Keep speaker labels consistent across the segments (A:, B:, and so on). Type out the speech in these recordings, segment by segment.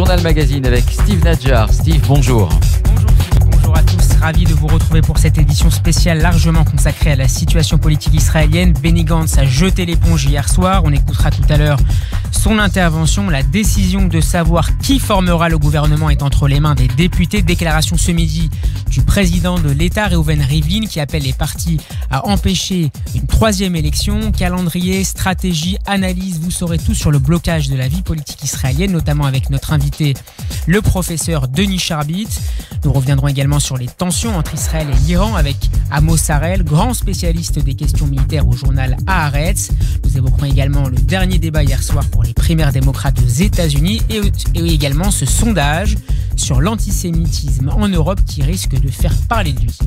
A: Journal Magazine avec Steve Nadjar. Steve, bonjour.
B: Bonjour Philippe, bonjour à tous. Ravi de vous retrouver pour cette édition spéciale largement consacrée à la situation politique israélienne. Benny Gantz a jeté l'éponge hier soir. On écoutera tout à l'heure son intervention. La décision de savoir qui formera le gouvernement est entre les mains des députés. Déclaration ce midi du président de l'État, Reuven Rivlin, qui appelle les partis à empêcher une troisième élection. Calendrier, stratégie, analyse, vous saurez tout sur le blocage de la vie politique israélienne, notamment avec notre invité, le professeur Denis Charbit. Nous reviendrons également sur les tensions entre Israël et l'Iran avec Amos Harel, grand spécialiste des questions militaires au journal Haaretz. Nous évoquerons également le dernier débat hier soir pour les primaires démocrates aux États-Unis et également ce sondage sur l'antisémitisme en Europe qui risque de faire parler de lui.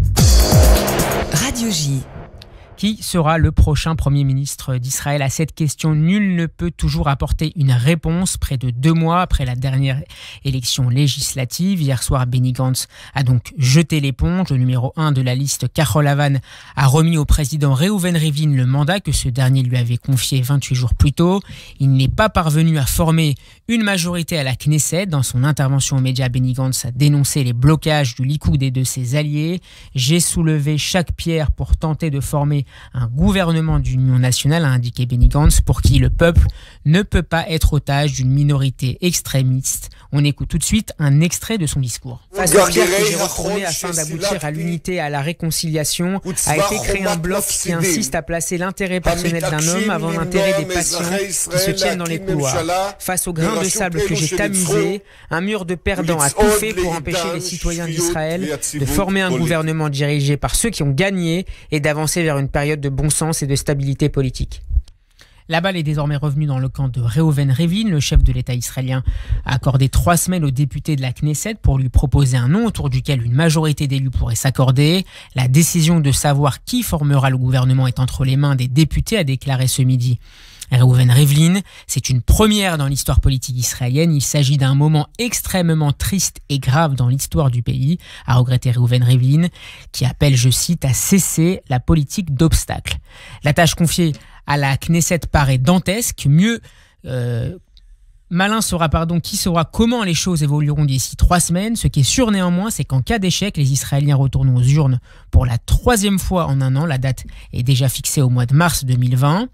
C: Radio J.
B: Qui sera le prochain Premier ministre d'Israël? À cette question, nul ne peut toujours apporter une réponse près de 2 mois après la dernière élection législative. Hier soir, Benny Gantz a donc jeté l'éponge. Le numéro 1 de la liste, Kahol Lavan, a remis au président Reuven Rivlin le mandat que ce dernier lui avait confié 28 jours plus tôt. Il n'est pas parvenu à former une majorité à la Knesset. Dans son intervention aux médias, Benny Gantz a dénoncé les blocages du Likoud et de ses alliés. « J'ai soulevé chaque pierre pour tenter de former un gouvernement d'union nationale », a indiqué Benny Gantz, pour qui le peuple ne peut pas être otage d'une minorité extrémiste. On écoute tout de suite un extrait de son discours. Face aux pierres que j'ai retournées afin d'aboutir à l'unité et à la réconciliation, a été créé un bloc qui insiste à placer l'intérêt personnel d'un homme avant l'intérêt des passions qui se tiennent dans les couloirs. Face au grain de sable que j'ai tamisé, un mur de perdants a tout fait pour empêcher les citoyens d'Israël de former un gouvernement dirigé par ceux qui ont gagné et d'avancer vers une période de bon sens et de stabilité politique. La balle est désormais revenue dans le camp de Reuven Rivlin. Le chef de l'État israélien a accordé 3 semaines aux députés de la Knesset pour lui proposer un nom autour duquel une majorité d'élus pourrait s'accorder. La décision de savoir qui formera le gouvernement est entre les mains des députés, a déclaré ce midi Reuven Rivlin. C'est une première dans l'histoire politique israélienne. Il s'agit d'un moment extrêmement triste et grave dans l'histoire du pays, a regretté Reuven Rivlin, qui appelle, je cite, à cesser la politique d'obstacles. La tâche confiée à la Knesset paraît dantesque. Malin sera qui saura comment les choses évolueront d'ici 3 semaines. Ce qui est sûr néanmoins, c'est qu'en cas d'échec, les Israéliens retourneront aux urnes pour la 3e fois en 1 an. La date est déjà fixée au mois de mars 2020.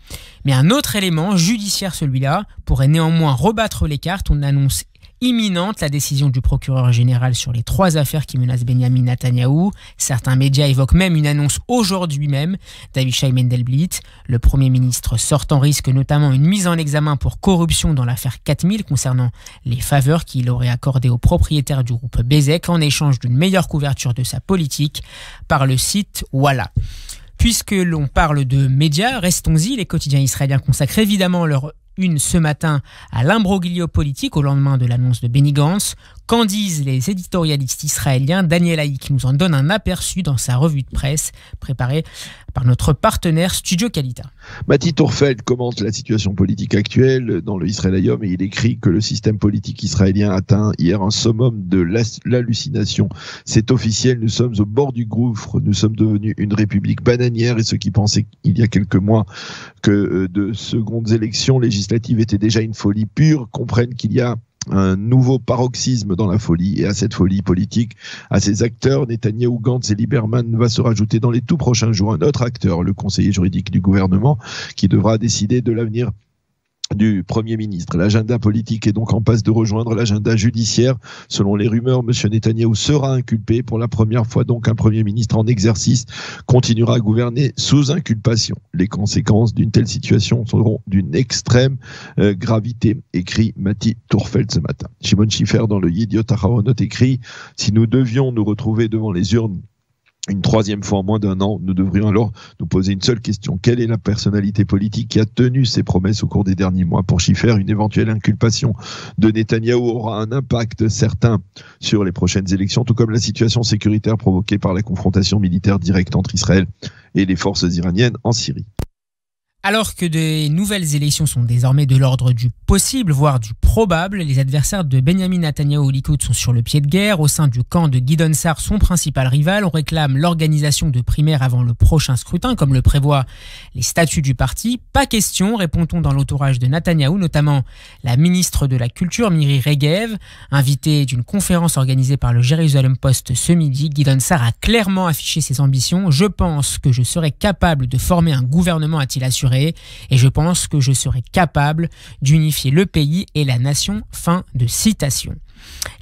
B: Mais un autre élément, judiciaire celui-là, pourrait néanmoins rebattre les cartes. On annonce imminente la décision du procureur général sur les 3 affaires qui menacent Benyamin Netanyahou. Certains médias évoquent même une annonce aujourd'hui même d'Avishai Mendelblit. Le Premier ministre sortant risque notamment une mise en examen pour corruption dans l'affaire 4000 concernant les faveurs qu'il aurait accordées aux propriétaires du groupe Bezek en échange d'une meilleure couverture de sa politique par le site Walla. Puisque l'on parle de médias, restons-y. Les quotidiens israéliens consacrent évidemment leur une ce matin à l'imbroglio politique au lendemain de l'annonce de Benny Gantz. Qu'en disent les éditorialistes israéliens? Daniel Haïk nous en donne un aperçu dans sa revue de presse préparée par notre partenaire Studio Kalita.
D: Mati Tourfeld commente la situation politique actuelle dans le Israël Hayom et il écrit que le système politique israélien atteint hier un summum de l'hallucination. C'est officiel, nous sommes au bord du gouffre, nous sommes devenus une république bananière et ceux qui pensaient il y a quelques mois que de secondes élections législatives étaient déjà une folie pure comprennent qu'il y a un nouveau paroxysme dans la folie et à cette folie politique, à ces acteurs, Netanyahou, Gantz et Lieberman va se rajouter dans les tout prochains jours un autre acteur, le conseiller juridique du gouvernement, qui devra décider de l'avenir du Premier ministre. L'agenda politique est donc en passe de rejoindre l'agenda judiciaire. Selon les rumeurs, M. Netanyahou sera inculpé. Pour la première fois, donc, un Premier ministre en exercice continuera à gouverner sous inculpation. Les conséquences d'une telle situation seront d'une extrême gravité, écrit Mati Tourfeld ce matin. Shimon Schiffer, dans le Yediot Aharonot, écrit « Si nous devions nous retrouver devant les urnes une 3e fois en moins d'1 an, nous devrions alors nous poser une seule question. Quelle est la personnalité politique qui a tenu ses promesses au cours des derniers mois? Pour Schiffer, une éventuelle inculpation de Netanyahou aura un impact certain sur les prochaines élections, tout comme la situation sécuritaire provoquée par la confrontation militaire directe entre Israël et les forces iraniennes en Syrie.
B: Alors que de nouvelles élections sont désormais de l'ordre du possible, voire du probable, les adversaires de Benyamin Netanyahou au Likoud sont sur le pied de guerre. Au sein du camp de Gideon Sa'ar, son principal rival, on réclame l'organisation de primaires avant le prochain scrutin, comme le prévoient les statuts du parti. Pas question, répond-on dans l'entourage de Netanyahou, notamment la ministre de la Culture, Miri Regev, invitée d'une conférence organisée par le Jerusalem Post ce midi. Gideon Sa'ar a clairement affiché ses ambitions. « Je pense que je serai capable de former un gouvernement », a-t-il assuré. Et je pense que je serai capable d'unifier le pays et la nation. Fin de citation.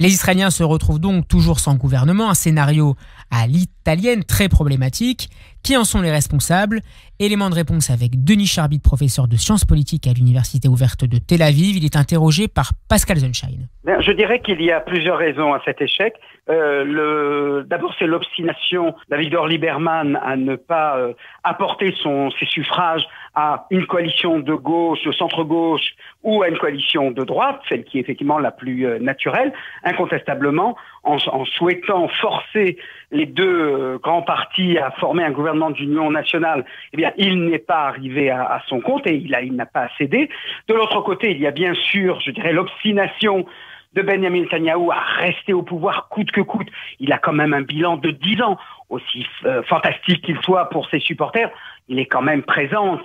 B: Les Israéliens se retrouvent donc toujours sans gouvernement, un scénario à l'italienne très problématique. Qui en sont les responsables? Élément de réponse avec Denis Charbit, professeur de sciences politiques à l'Université ouverte de Tel Aviv. Il est interrogé par Pascal Sunshine.
E: Je dirais qu'il y a plusieurs raisons à cet échec. D'abord, c'est l'obstination d'Avigdor Lieberman à ne pas apporter ses suffrages à une coalition de gauche, de centre-gauche ou à une coalition de droite, celle qui est effectivement la plus naturelle, incontestablement, en souhaitant forcer les deux grands partis à former un gouvernement d'union nationale. Eh bien, il n'est pas arrivé à son compte et il n'a pas cédé. De l'autre côté, il y a bien sûr, je dirais, l'obstination de Benyamin Netanyahou à rester au pouvoir coûte que coûte. Il a quand même un bilan de 10 ans, aussi fantastique qu'il soit pour ses supporters. Il est quand même présent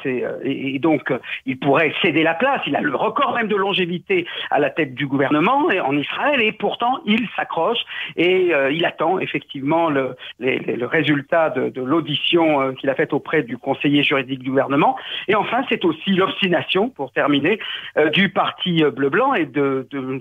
E: et donc il pourrait céder la place. Il a le record même de longévité à la tête du gouvernement en Israël et pourtant il s'accroche et il attend effectivement le résultat de l'audition qu'il a faite auprès du conseiller juridique du gouvernement. Et enfin, c'est aussi l'obstination, pour terminer, du parti bleu-blanc et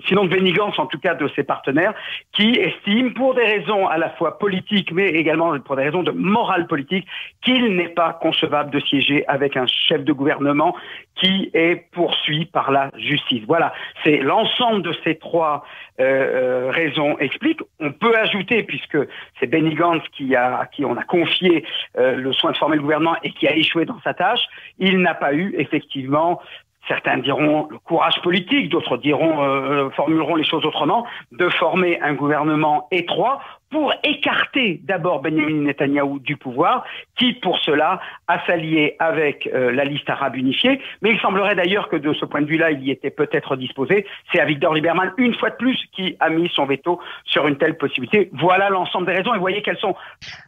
E: sinon de Benny Gantz, en tout cas de ses partenaires, qui estiment, pour des raisons à la fois politiques mais également pour des raisons de morale politique, qu'il n'est pas concevable de siéger avec un chef de gouvernement qui est poursuivi par la justice. Voilà, c'est l'ensemble de ces trois raisons expliquent. On peut ajouter, puisque c'est Benny Gantz à qui on a confié le soin de former le gouvernement et qui a échoué dans sa tâche, il n'a pas eu effectivement, certains diront le courage politique, d'autres formuleront les choses autrement, de former un gouvernement étroit pour écarter d'abord Benyamin Netanyahou du pouvoir, qui pour cela a s'allié avec la liste arabe unifiée. Mais il semblerait d'ailleurs que de ce point de vue-là, il y était peut-être disposé. C'est Avigdor Lieberman, une fois de plus, qui a mis son veto sur une telle possibilité. Voilà l'ensemble des raisons et voyez quelles sont.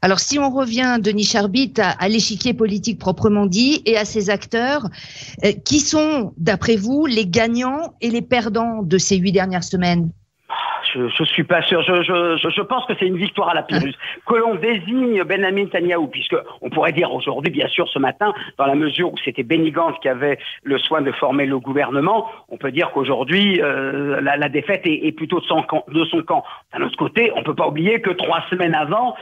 F: Alors si on revient, Denis Charbit, à l'échiquier politique proprement dit et à ses acteurs, qui sont, d'après vous, les gagnants et les perdants de ces 8 dernières semaines?
E: Je suis pas sûr. Je pense que c'est une victoire à la Pyrrhus. Que l'on désigne Benyamin Netanyahou, puisque on pourrait dire aujourd'hui, bien sûr, ce matin, dans la mesure où c'était Benny Gantz qui avait le soin de former le gouvernement, on peut dire qu'aujourd'hui, la défaite est plutôt de son camp. D'un autre côté, on peut pas oublier que 3 semaines avant,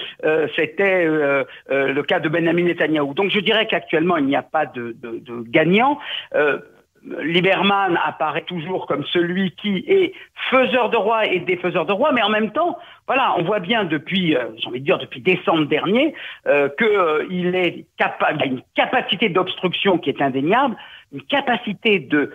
E: c'était le cas de Benyamin Netanyahou. Donc je dirais qu'actuellement, il n'y a pas de gagnant. Lieberman apparaît toujours comme celui qui est faiseur de roi et défaiseur de roi, mais en même temps, voilà, on voit bien depuis décembre dernier, qu'il est capable, il a une capacité d'obstruction qui est indéniable, une capacité de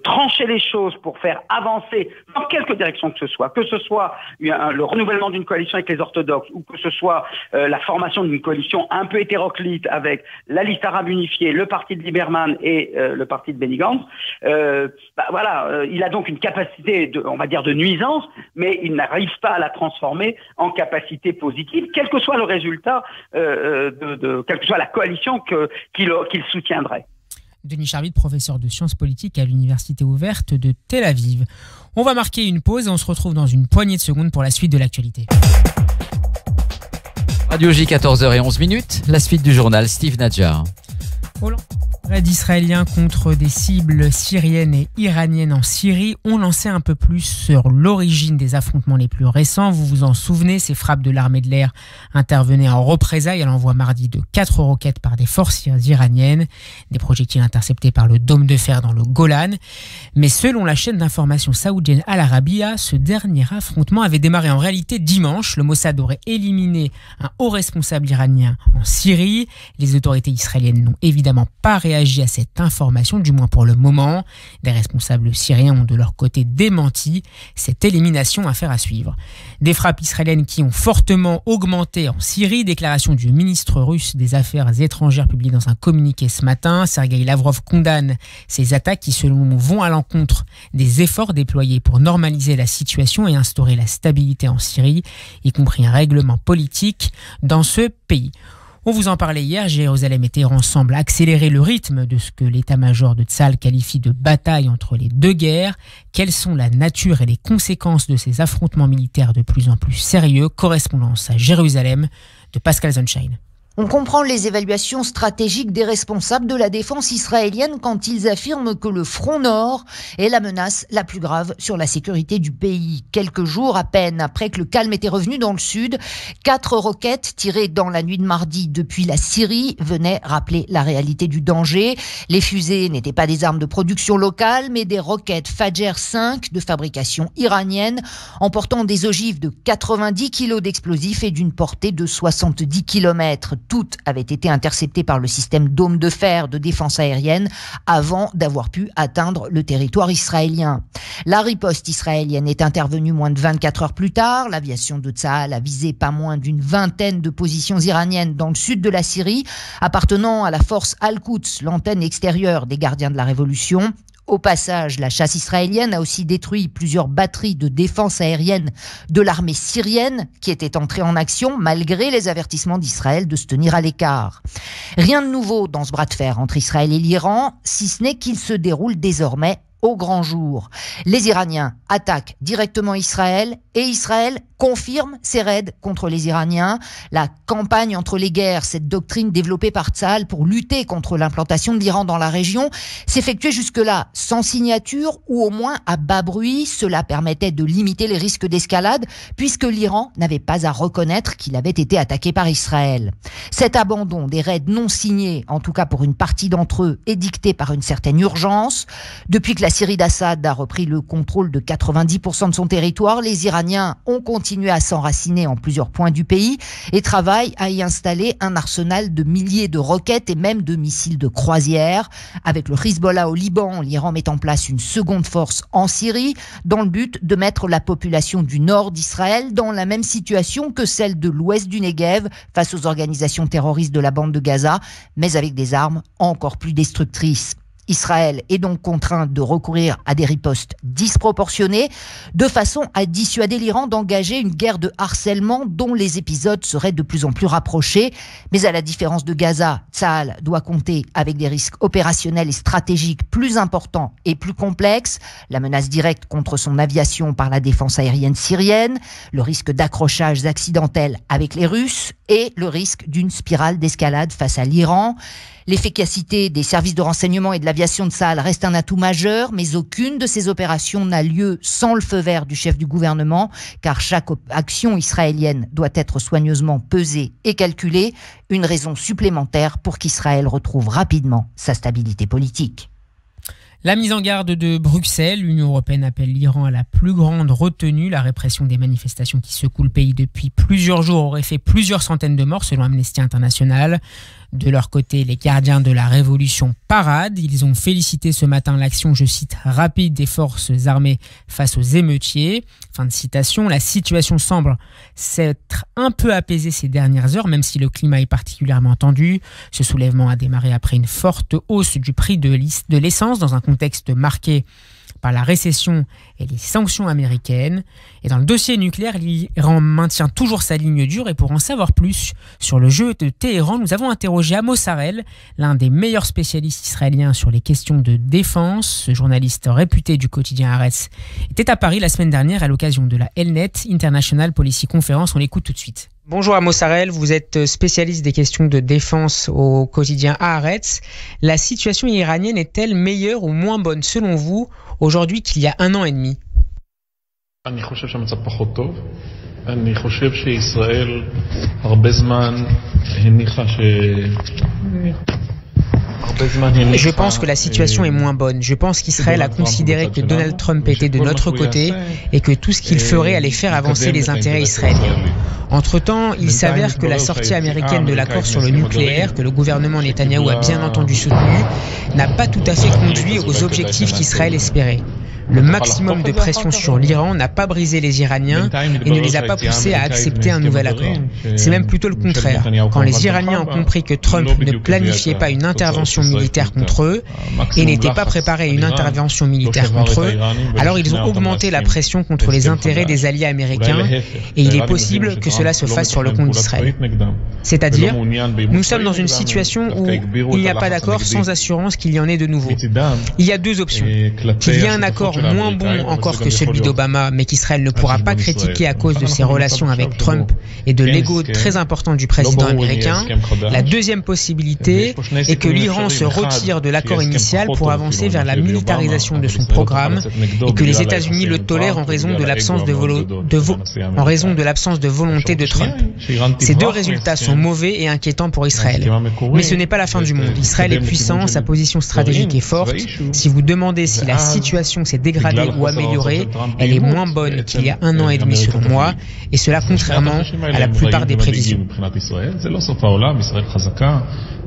E: trancher les choses pour faire avancer dans quelque direction que ce soit le renouvellement d'une coalition avec les orthodoxes ou que ce soit la formation d'une coalition un peu hétéroclite avec la liste arabe unifiée, le parti de Lieberman et le parti de Benny Gantz. Il a donc une capacité de nuisance, mais il n'arrive pas à la transformer en capacité positive, quel que soit le résultat, quelle que soit la coalition qu'il soutiendrait.
B: Denis Charbit, professeur de sciences politiques à l'Université ouverte de Tel Aviv. On va marquer une pause et on se retrouve dans une poignée de secondes pour la suite de l'actualité.
A: Radio J, 14h11, la suite du journal, Steve Nadjar.
B: Raids israéliens contre des cibles syriennes et iraniennes en Syrie ont lancé un peu plus sur l'origine des affrontements les plus récents. Vous vous en souvenez, ces frappes de l'armée de l'air intervenaient en représailles à l'envoi mardi de 4 roquettes par des forces iraniennes, des projectiles interceptés par le dôme de fer dans le Golan. Mais selon la chaîne d'information saoudienne Al Arabiya, ce dernier affrontement avait démarré en réalité dimanche. Le Mossad aurait éliminé un haut responsable iranien en Syrie. Les autorités israéliennes n'ont évidemment pas réagi réagi à cette information, du moins pour le moment. Des responsables syriens ont de leur côté démenti cette élimination, affaire à suivre. Des frappes israéliennes qui ont fortement augmenté en Syrie, déclaration du ministre russe des Affaires étrangères publiée dans un communiqué ce matin. Sergueï Lavrov condamne ces attaques qui, selon nous, vont à l'encontre des efforts déployés pour normaliser la situation et instaurer la stabilité en Syrie, y compris un règlement politique dans ce pays. On vous en parlait hier, Jérusalem et Téhéran semblent accélérer le rythme de ce que l'état-major de Tsahal qualifie de bataille entre les deux guerres. Quelles sont la nature et les conséquences de ces affrontements militaires de plus en plus sérieux? Correspondance à Jérusalem de Pascal Zonshine.
F: On comprend les évaluations stratégiques des responsables de la défense israélienne quand ils affirment que le front nord est la menace la plus grave sur la sécurité du pays. Quelques jours à peine après que le calme était revenu dans le sud, 4 roquettes tirées dans la nuit de mardi depuis la Syrie venaient rappeler la réalité du danger. Les fusées n'étaient pas des armes de production locale, mais des roquettes Fajr 5 de fabrication iranienne, emportant des ogives de 90 kg d'explosifs et d'une portée de 70 km. Toutes avaient été interceptées par le système dôme de fer de défense aérienne avant d'avoir pu atteindre le territoire israélien. La riposte israélienne est intervenue moins de 24 heures plus tard. L'aviation de Tsahal a visé pas moins d'une vingtaine de positions iraniennes dans le sud de la Syrie, appartenant à la force Al-Quds, l'antenne extérieure des gardiens de la Révolution. Au passage, la chasse israélienne a aussi détruit plusieurs batteries de défense aérienne de l'armée syrienne qui étaient entrées en action malgré les avertissements d'Israël de se tenir à l'écart. Rien de nouveau dans ce bras de fer entre Israël et l'Iran, si ce n'est qu'il se déroule désormais au grand jour. Les Iraniens attaquent directement Israël et Israël confirme ses raids contre les Iraniens. La campagne entre les guerres, cette doctrine développée par Tsahal pour lutter contre l'implantation de l'Iran dans la région, s'effectuait jusque-là sans signature ou au moins à bas bruit. Cela permettait de limiter les risques d'escalade puisque l'Iran n'avait pas à reconnaître qu'il avait été attaqué par Israël. Cet abandon des raids non signés, en tout cas pour une partie d'entre eux, est dicté par une certaine urgence. Depuis que la Syrie d'Assad a repris le contrôle de 90% de son territoire, les Iraniens ont continué à s'enraciner en plusieurs points du pays et travaillent à y installer un arsenal de milliers de roquettes et même de missiles de croisière. Avec le Hezbollah au Liban, l'Iran met en place une seconde force en Syrie dans le but de mettre la population du nord d'Israël dans la même situation que celle de l'ouest du Negev face aux organisations terroristes de la bande de Gaza, mais avec des armes encore plus destructrices. Israël est donc contraint de recourir à des ripostes disproportionnées de façon à dissuader l'Iran d'engager une guerre de harcèlement dont les épisodes seraient de plus en plus rapprochés. Mais à la différence de Gaza, Tsahal doit compter avec des risques opérationnels et stratégiques plus importants et plus complexes, la menace directe contre son aviation par la défense aérienne syrienne, le risque d'accrochages accidentels avec les Russes et le risque d'une spirale d'escalade face à l'Iran. L'efficacité des services de renseignement et de l'aviation de Tsahal reste un atout majeur, mais aucune de ces opérations n'a lieu sans le feu vert du chef du gouvernement, car chaque action israélienne doit être soigneusement pesée et calculée, une raison supplémentaire pour qu'Israël retrouve rapidement sa stabilité politique.
B: La mise en garde de Bruxelles, l'Union européenne appelle l'Iran à la plus grande retenue. La répression des manifestations qui secouent le pays depuis plusieurs jours aurait fait plusieurs centaines de morts selon Amnesty International. De leur côté, les gardiens de la révolution paradent. Ils ont félicité ce matin l'action, je cite, rapide des forces armées face aux émeutiers. Fin de citation. La situation semble s'être un peu apaisée ces dernières heures, même si le climat est particulièrement tendu. Ce soulèvement a démarré après une forte hausse du prix de l'essence dans un contexte marqué par la récession et les sanctions américaines. Et dans le dossier nucléaire, l'Iran maintient toujours sa ligne dure. Et pour en savoir plus sur le jeu de Téhéran, nous avons interrogé Amos Harel, l'un des meilleurs spécialistes israéliens sur les questions de défense. Ce journaliste réputé du quotidien Haaretz était à Paris la semaine dernière à l'occasion de la Elnet International Policy Conference. On l'écoute tout de suite. Bonjour Amos Harel, vous êtes spécialiste des questions de défense au quotidien Haaretz. La situation iranienne est-elle meilleure ou moins bonne selon vous aujourd'hui qu'il y a un an et demi?
G: אני חושב שהמצב פחות טוב. אני חושב שישראל הרבה זמן הניחה
B: Je pense que la situation est moins bonne. Je pense qu'Israël a considéré que Donald Trump était de notre côté et que tout ce qu'il ferait allait faire avancer les intérêts israéliens. Entre-temps, il s'avère que la sortie américaine de l'accord sur le nucléaire, que le gouvernement Netanyahou a bien entendu soutenu, n'a pas tout à fait conduit aux objectifs qu'Israël espérait. Le maximum de pression sur l'Iran n'a pas brisé les Iraniens et ne les a pas poussés à accepter un nouvel accord. C'est même plutôt le contraire. Quand les Iraniens ont compris que Trump ne planifiait pas une intervention militaire contre eux et n'était pas préparé à une intervention militaire contre eux, alors ils ont augmenté la pression contre les intérêts des alliés américains et il est possible que cela se fasse sur le compte d'Israël. C'est-à-dire, nous sommes dans une situation où il n'y a pas d'accord sans assurance qu'il y en ait de nouveau. Il y a deux options. Qu'il y ait un accord moins bon encore que celui d'Obama, mais qu'Israël ne pourra pas critiquer à cause de ses relations avec Trump et de l'ego très important du président américain. La deuxième possibilité est que l'Iran se retire de l'accord initial pour avancer vers la militarisation de son programme et que les États-Unis le tolèrent en raison de l'absence de volonté de Trump. Ces deux résultats sont mauvais et inquiétants pour Israël. Mais ce n'est pas la fin du monde. Israël est puissant, sa position stratégique est forte. Si vous demandez si la situation s'est dégradée ou améliorée, elle est moins bonne qu'il y a 1 an et demi selon moi, et cela contrairement à la plupart des prévisions.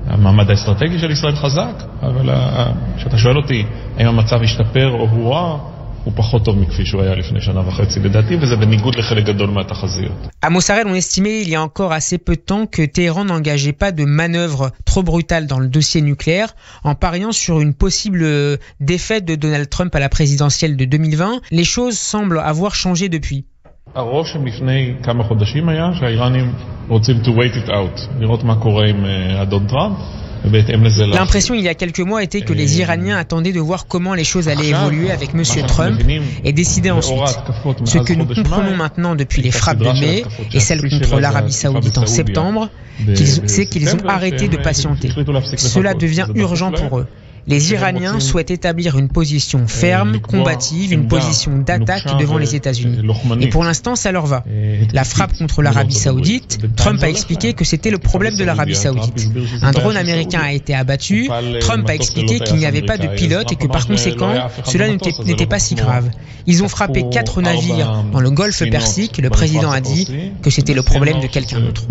G: המעמד האסטרטגי של ישראל חזק, אבל כשאתה שואל אותי האם המצב השתפר או הורע, הוא פחות טוב מכפי שהוא היה לפני שנה וחצי לדעתי, וזה בניגוד לחלק גדול מהתחזיות.
B: À Mossarel, on estimait il y a encore assez peu de temps que Téhéran n'engageait pas de manœuvre trop brutale dans le dossier nucléaire en pariant sur une possible défaite de Donald Trump à la présidentielle de 2020. Les choses semblent avoir changé depuis.
G: הרושם לפני כמה חודשים היה שהאיראנים רוצים to wait it out, לראות מה קורה עם אדון טראמפ.
B: L'impression il y a quelques mois était que les Iraniens attendaient de voir comment les choses allaient évoluer avec M. Trump et décider ensuite. Ce que nous comprenons maintenant depuis les frappes de mai et celles contre l'Arabie Saoudite en septembre, c'est qu'ils ont arrêté de patienter. Cela devient urgent pour eux. Les Iraniens souhaitent établir une position ferme, combative, une position d'attaque devant les États-Unis. Et pour l'instant, ça leur va. La frappe contre l'Arabie Saoudite, Trump a expliqué que c'était le problème de l'Arabie Saoudite. Un drone américain a été abattu, Trump a expliqué qu'il n'y avait pas de pilote et que par conséquent, cela n'était pas si grave. Ils ont frappé 4 navires dans le golfe Persique, le président a dit que c'était le problème de quelqu'un d'autre.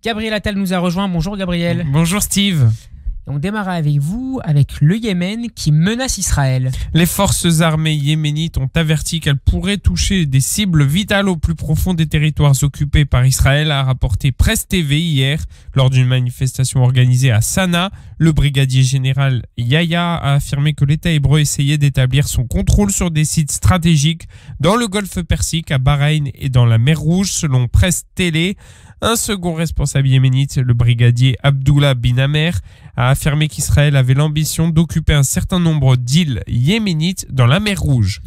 B: Gabriel Attal nous a rejoint. Bonjour Gabriel.
H: Bonjour Steve.
B: On démarre avec vous, avec le Yémen qui menace Israël.
H: Les forces armées yéménites ont averti qu'elles pourraient toucher des cibles vitales au plus profond des territoires occupés par Israël, a rapporté Presse TV hier lors d'une manifestation organisée à Sanaa. Le brigadier général Yahya a affirmé que l'État hébreu essayait d'établir son contrôle sur des sites stratégiques dans le golfe Persique, à Bahreïn et dans la mer Rouge, selon Presse Télé. Un second responsable yéménite, le brigadier Abdullah bin Amer, a affirmé qu'Israël avait l'ambition d'occuper un certain nombre d'îles yéménites dans la mer Rouge.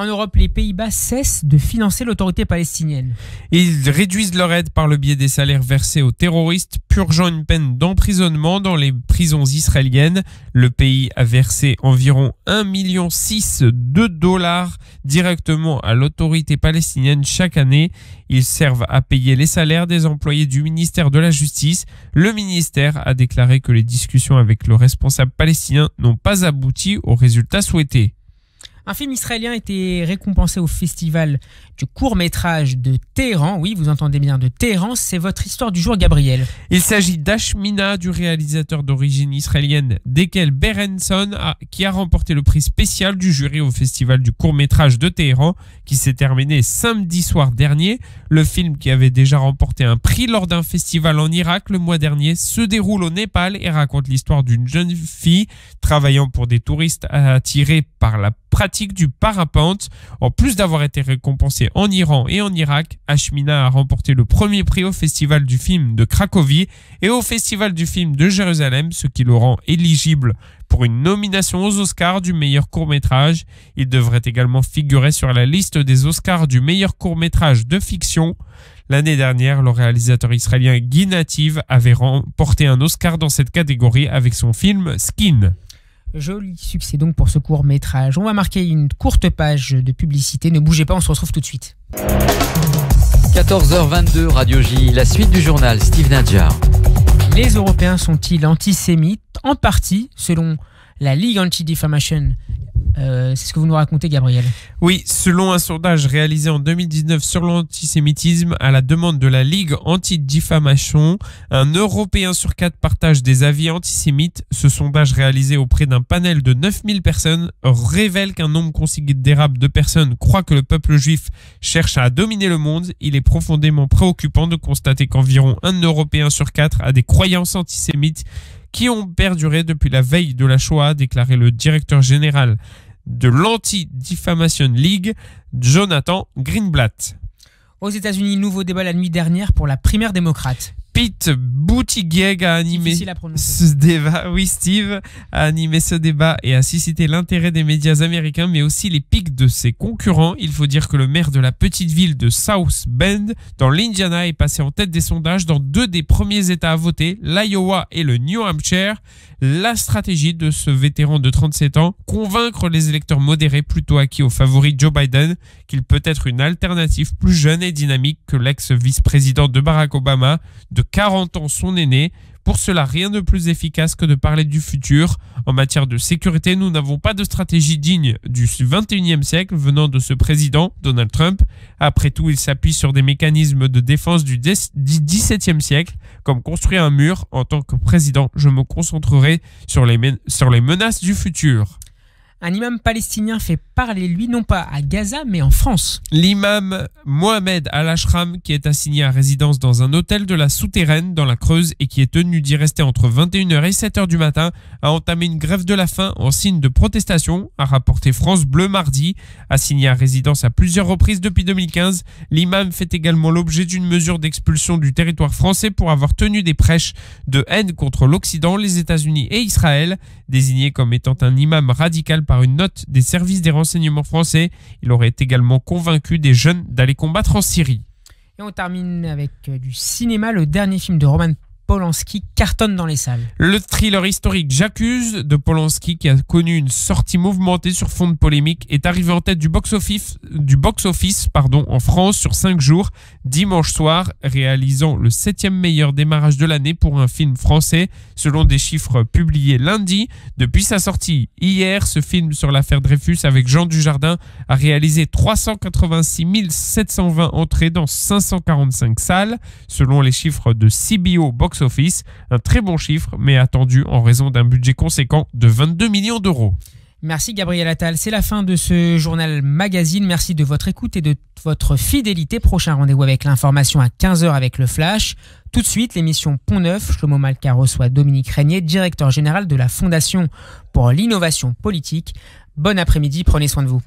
B: En Europe, les Pays-Bas cessent de financer l'autorité palestinienne.
H: Ils réduisent leur aide par le biais des salaires versés aux terroristes, purgeant une peine d'emprisonnement dans les prisons israéliennes. Le pays a versé environ 1,6 million de dollars directement à l'autorité palestinienne chaque année. Ils servent à payer les salaires des employés du ministère de la Justice. Le ministère a déclaré que les discussions avec le responsable palestinien n'ont pas abouti aux résultats souhaités.
B: Un film israélien a été récompensé au festival du court-métrage de Téhéran. Oui, vous entendez bien, de Téhéran. C'est votre histoire du jour, Gabriel.
H: Il s'agit d'Ashmina, du réalisateur d'origine israélienne Dekel Berenson, qui a remporté le prix spécial du jury au festival du court-métrage de Téhéran, qui s'est terminé samedi soir dernier. Le film, qui avait déjà remporté un prix lors d'un festival en Irak le mois dernier, se déroule au Népal et raconte l'histoire d'une jeune fille travaillant pour des touristes attirés par la pratique du parapente. En plus d'avoir été récompensé en Iran et en Irak, Ashmina a remporté le premier prix au Festival du film de Cracovie et au Festival du film de Jérusalem, ce qui le rend éligible pour une nomination aux Oscars du meilleur court-métrage. Il devrait également figurer sur la liste des Oscars du meilleur court-métrage de fiction. L'année dernière, le réalisateur israélien Guy Nativ avait remporté un Oscar dans cette catégorie avec son film Skin.
B: Joli succès donc pour ce court-métrage. On va marquer une courte page de publicité. Ne bougez pas, on se retrouve tout de suite.
A: 14h22, Radio J, la suite du journal, Steve Nadjar.
B: Les Européens sont-ils antisémites? En partie, selon la Ligue Anti-Defamation. C'est ce que vous nous racontez, Gabriel.
H: Oui, selon un sondage réalisé en 2019 sur l'antisémitisme à la demande de la Ligue Anti-Diffamation, un Européen sur 4 partage des avis antisémites. Ce sondage réalisé auprès d'un panel de 9000 personnes révèle qu'un nombre considérable de personnes croient que le peuple juif cherche à dominer le monde. Il est profondément préoccupant de constater qu'environ un Européen sur 4 a des croyances antisémites qui ont perduré depuis la veille de la Shoah, a déclaré le directeur général de l'Anti-Defamation League, Jonathan Greenblatt.
B: Aux États-Unis, nouveau débat la nuit dernière pour la primaire démocrate.
H: Pete Buttigieg a animé ce débat. Oui, Steve a animé ce débat et a suscité l'intérêt des médias américains, mais aussi les pics de ses concurrents. Il faut dire que le maire de la petite ville de South Bend, dans l'Indiana, est passé en tête des sondages dans 2 des premiers États à voter, l'Iowa et le New Hampshire. La stratégie de ce vétéran de 37 ans, convaincre les électeurs modérés plutôt acquis au favori Joe Biden qu'il peut être une alternative plus jeune et dynamique que l'ex-vice-président de Barack Obama, de 40 ans son aîné. Pour cela, rien de plus efficace que de parler du futur. En matière de sécurité, nous n'avons pas de stratégie digne du 21e siècle venant de ce président, Donald Trump. Après tout, il s'appuie sur des mécanismes de défense du 17e siècle, comme construire un mur. En tant que président, je me concentrerai sur les menaces du futur.
B: Un imam palestinien fait parler lui non pas à Gaza mais en France.
H: L'imam Mohamed Al-Ashram, qui est assigné à résidence dans un hôtel de la Souterraine dans la Creuse et qui est tenu d'y rester entre 21h et 7h du matin, a entamé une grève de la faim en signe de protestation, a rapporté France Bleu mardi. Assigné à résidence à plusieurs reprises depuis 2015, l'imam fait également l'objet d'une mesure d'expulsion du territoire français pour avoir tenu des prêches de haine contre l'Occident, les États-Unis et Israël. Désigné comme étant un imam radical par une note des services des renseignements français, il aurait également convaincu des jeunes d'aller combattre en Syrie.
B: Et on termine avec du cinéma. Le dernier film de Roman Polanski cartonne dans les salles.
H: Le thriller historique J'accuse de Polanski, qui a connu une sortie mouvementée sur fond de polémique, est arrivé en tête du box-office en France sur 5 jours, dimanche soir, réalisant le 7e meilleur démarrage de l'année pour un film français, selon des chiffres publiés lundi. Depuis sa sortie hier, ce film sur l'affaire Dreyfus avec Jean Dujardin a réalisé 386 720 entrées dans 545 salles, selon les chiffres de CBO Box Office, un très bon chiffre, mais attendu en raison d'un budget conséquent de 22 millions d'euros.
B: Merci Gabriel Attal, c'est la fin de ce journal magazine. Merci de votre écoute et de votre fidélité. Prochain rendez-vous avec l'information à 15h avec le Flash. Tout de suite, l'émission Pont Neuf. Shlomo Malka reçoit Dominique Régnier, directeur général de la Fondation pour l'innovation politique. Bon après-midi, prenez soin de vous.